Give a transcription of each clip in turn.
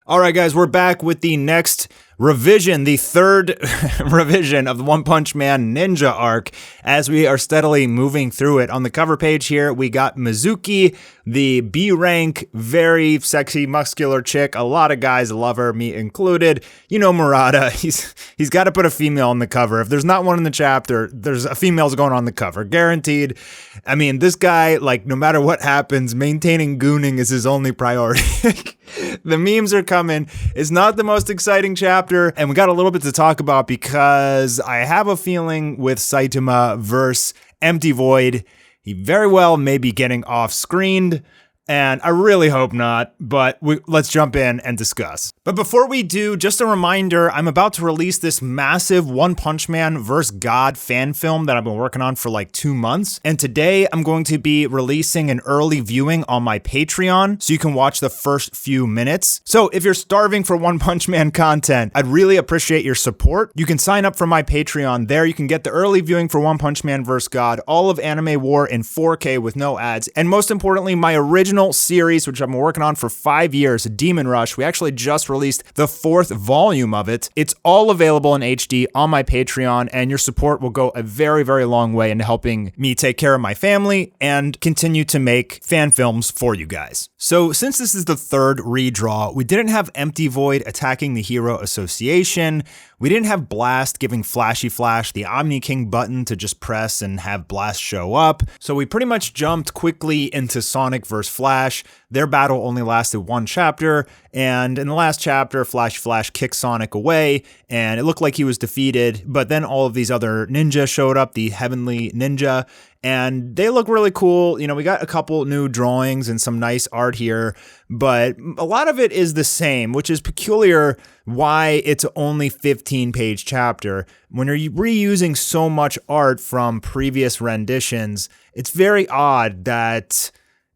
All right, guys, we're back with the next revision, the third revision of the One Punch Man Ninja arc, as we are steadily moving through it. On the cover page here, we got Mizuki, the B-rank, very sexy, muscular chick. A lot of guys love her, me included. You know Murata, he's got to put a female on the cover. If there's not one in the chapter, there's a female's going on the cover, guaranteed. I mean, this guy, like, no matter what happens, maintaining gooning is his only priority. The memes are coming. It's not the most exciting chapter, and we got a little bit to talk about because I have a feeling with Saitama versus Empty Void, he very well may be getting off-screened, and I really hope not, but let's jump in and discuss. But before we do, just a reminder, I'm about to release this massive One Punch Man vs. God fan film that I've been working on for like 2 months. And today I'm going to be releasing an early viewing on my Patreon, so you can watch the first few minutes. So if you're starving for One Punch Man content, I'd really appreciate your support. You can sign up for my Patreon. There you can get the early viewing for One Punch Man vs. God, all of Anime War in 4K with no ads, and most importantly, my original series, which I've been working on for 5 years, Demon Rush. We actually just released the 4th volume of it. It's all available in HD on my Patreon, and your support will go a very, very long way in helping me take care of my family and continue to make fan films for you guys. So since this is the third redraw, we didn't have Empty Void attacking the Hero Association. We didn't have Blast giving Flashy Flash the Omni King button to just press and have Blast show up. So we pretty much jumped quickly into Sonic vs. Flash. Their battle only lasted 1 chapter, and in the last chapter, Flashy Flash kicked Sonic away, and it looked like he was defeated, but then all of these other ninja showed up, the Heavenly Ninja, and they look really cool. You know, we got a couple new drawings and some nice art here, but a lot of it is the same, which is peculiar why it's only 15-page chapter. When you're reusing so much art from previous renditions, it's very odd that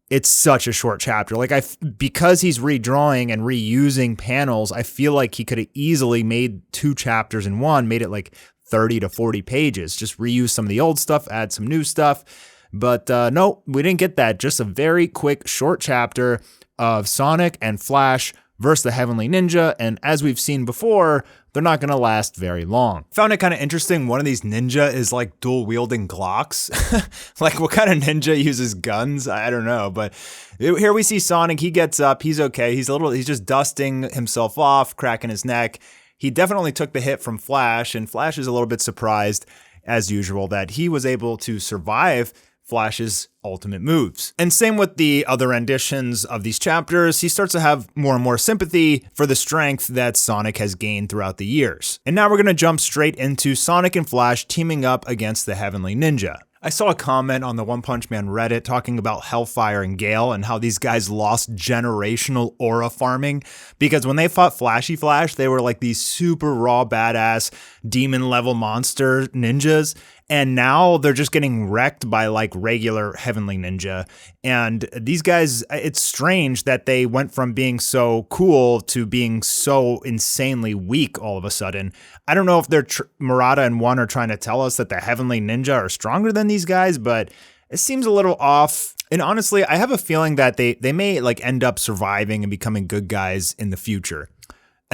it's such a short chapter. Like, because he's redrawing and reusing panels, I feel like he could have easily made 2 chapters in one, made it like 30 to 40 pages. Just reuse some of the old stuff, add some new stuff. But no, we didn't get that. Just a very quick, short chapter of Sonic and Flash versus the Heavenly Ninja. And as we've seen before, they're not going to last very long. Found it kind of interesting. One of these ninja is like dual wielding Glocks. Like, what kind of ninja uses guns? I don't know. But here we see Sonic. He gets up. He's okay. He's just dusting himself off, cracking his neck. He definitely took the hit from Flash, and Flash is a little bit surprised, as usual, that he was able to survive Flash's ultimate moves. And same with the other renditions of these chapters, he starts to have more and more sympathy for the strength that Sonic has gained throughout the years. And now we're going to jump straight into Sonic and Flash teaming up against the Heavenly Ninja. I saw a comment on the One Punch Man Reddit talking about Hellfire and Gale and how these guys lost generational aura farming, because when they fought Flashy Flash, they were like these super raw, badass, demon level monster ninjas. And now they're just getting wrecked by like regular Heavenly Ninja. And these guys, it's strange that they went from being so cool to being so insanely weak all of a sudden. I don't know if they're Murata and One are trying to tell us that the Heavenly Ninja are stronger than these guys, but it seems a little off. And honestly, I have a feeling that they may like end up surviving and becoming good guys in the future.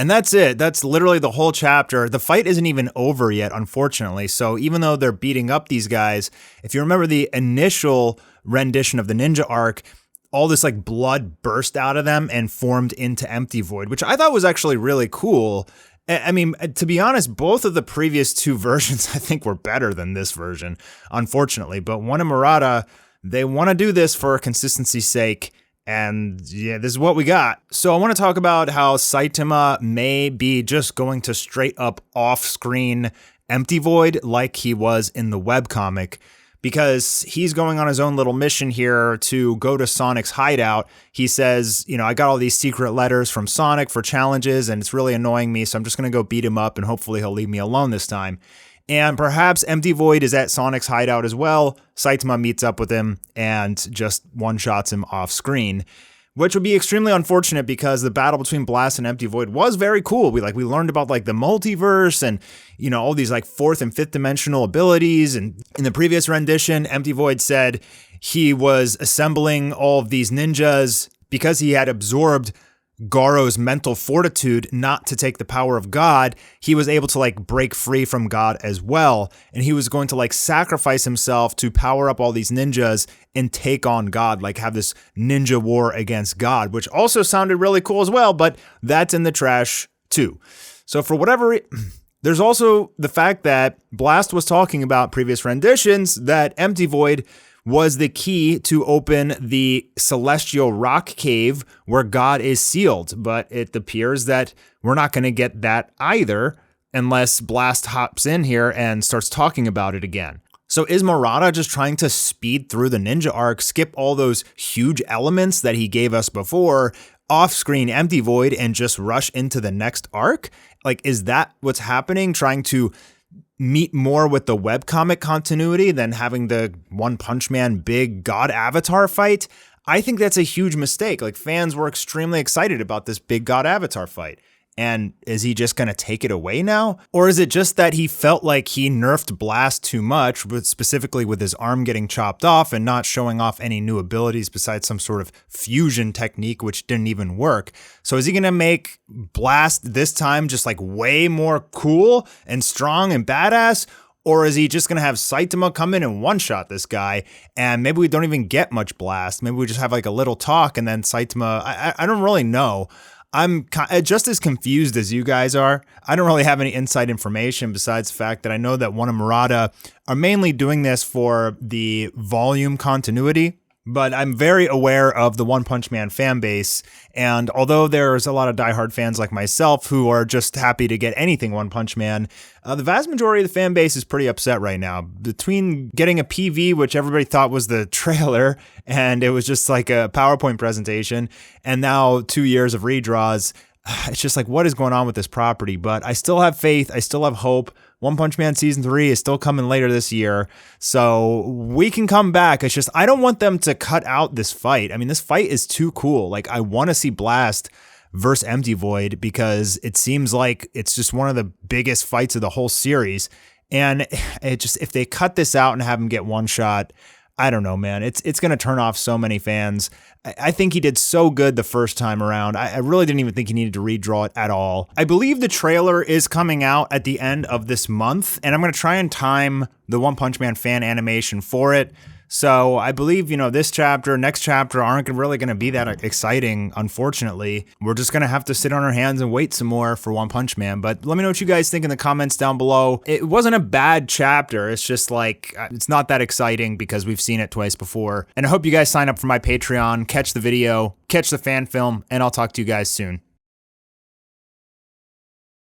And that's it. That's literally the whole chapter. The fight isn't even over yet, unfortunately. So even though they're beating up these guys, if you remember the initial rendition of the ninja arc, all this like blood burst out of them and formed into Empty Void, which I thought was actually really cool. I mean, to be honest, both of the previous 2 versions I think were better than this version, unfortunately. But One and Murata, they want to do this for consistency's sake. And yeah, this is what we got. So I want to talk about how Saitama may be just going to straight up off-screen Empty Void like he was in the webcomic, because he's going on his own little mission here to go to Sonic's hideout. He says, you know, I got all these secret letters from Sonic for challenges, and it's really annoying me, so I'm just going to go beat him up, and hopefully he'll leave me alone this time. And perhaps Empty Void is at Sonic's hideout as well. Saitama meets up with him and just one-shots him off-screen, which would be extremely unfortunate because the battle between Blast and Empty Void was very cool. We learned about like the multiverse and, you know, all these like 4th and 5th dimensional abilities. And in the previous rendition, Empty Void said he was assembling all of these ninjas because he had absorbed Goro's mental fortitude not to take the power of God, he was able to like break free from God as well. And he was going to like sacrifice himself to power up all these ninjas and take on God, like have this ninja war against God, which also sounded really cool as well, but that's in the trash too. So for whatever there's also the fact that Blast was talking about previous renditions that Empty Void was the key to open the celestial rock cave where God is sealed. But it appears that we're not going to get that either unless Blast hops in here and starts talking about it again. So is Murata just trying to speed through the ninja arc, skip all those huge elements that he gave us before, off-screen Empty Void, and just rush into the next arc? Like, is that what's happening? Trying to meet more with the webcomic continuity than having the One Punch Man big God Avatar fight? I think that's a huge mistake. Like, fans were extremely excited about this big God Avatar fight. And is he just going to take it away now? Or is it just that he felt like he nerfed Blast too much, specifically with his arm getting chopped off and not showing off any new abilities besides some sort of fusion technique, which didn't even work? So is he going to make Blast this time just like way more cool and strong and badass? Or is he just going to have Saitama come in and one-shot this guy, and maybe we don't even get much Blast? Maybe we just have like a little talk and then Saitama, I don't really know. I'm just as confused as you guys are. I don't really have any inside information besides the fact that I know that One and Murata are mainly doing this for the volume continuity. But I'm very aware of the One Punch Man fan base, and although there's a lot of diehard fans like myself who are just happy to get anything One Punch Man, the vast majority of the fan base is pretty upset right now. Between getting a PV, which everybody thought was the trailer, and it was just like a PowerPoint presentation, and now 2 years of redraws, it's just like, what is going on with this property? But I still have faith. I still have hope. One Punch Man Season 3 is still coming later this year, so we can come back. It's just, I don't want them to cut out this fight. I mean, this fight is too cool. Like, I want to see Blast versus Empty Void because it seems like it's just one of the biggest fights of the whole series. And it just, if they cut this out and have him get one shot, I don't know, man. It's going to turn off so many fans. I think he did so good the first time around. I really didn't even think he needed to redraw it at all. I believe the trailer is coming out at the end of this month, and I'm going to try and time the One Punch Man fan animation for it. So I believe, this chapter, next chapter aren't really going to be that exciting, unfortunately. We're just going to have to sit on our hands and wait some more for One Punch Man. But let me know what you guys think in the comments down below. It wasn't a bad chapter. It's just like, it's not that exciting because we've seen it twice before. And I hope you guys sign up for my Patreon, catch the video, catch the fan film, and I'll talk to you guys soon.